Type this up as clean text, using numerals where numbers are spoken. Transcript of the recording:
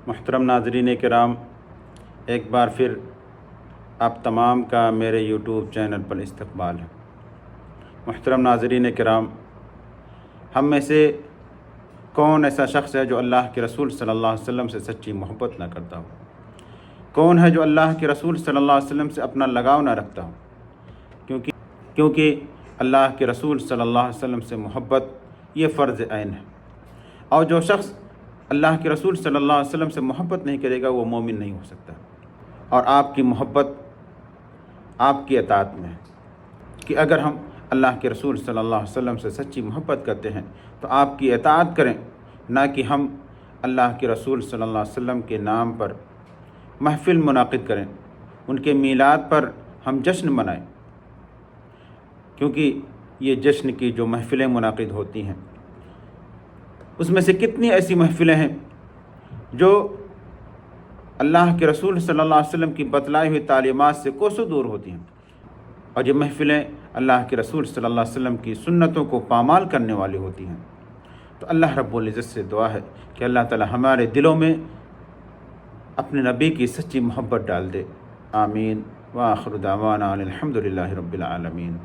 محترم ناظرین کرام، ایک بار پھر آپ تمام کا میرے یوٹیوب چینل پر استقبال ہے۔ محترم ناظرین کرام، ہم میں سے کون ایسا شخص ہے جو اللہ کے رسول صلی اللہ علیہ وسلم سے سچی محبت نہ کرتا ہو؟ کون ہے جو اللہ کے رسول صلی اللہ علیہ وسلم سے اپنا لگاؤ نہ رکھتا ہو؟ کیونکہ اللہ کے رسول صلی اللہ علیہ وسلم سے محبت یہ فرض عین ہے، اور جو شخص اللہ کے رسول صلی اللہ علیہ وسلم سے محبت نہیں کرے گا وہ مومن نہیں ہو سکتا۔ اور آپ کی محبت آپ کی اطاعت میں ہے کہ اگر ہم اللہ کے رسول صلی اللہ علیہ وسلم سے سچی محبت کرتے ہیں تو آپ کی اطاعت کریں، نہ کہ ہم اللہ کے رسول صلی اللہ علیہ وسلم کے نام پر محفل منعقد کریں، ان کے میلاد پر ہم جشن منائیں، کیونکہ یہ جشن کی جو محفلیں منعقد ہوتی ہیں اس میں سے کتنی ایسی محفلیں ہیں جو اللہ کے رسول صلی اللہ علیہ وسلم کی بتلائی ہوئی تعلیمات سے کوسوں دور ہوتی ہیں، اور یہ محفلیں اللہ کے رسول صلی اللہ علیہ وسلم کی سنتوں کو پامال کرنے والی ہوتی ہیں۔ تو اللہ رب العزت سے دعا ہے کہ اللہ تعالی ہمارے دلوں میں اپنے نبی کی سچی محبت ڈال دے۔ آمین۔ وآخر دعوانا الحمد للہ رب العالمین۔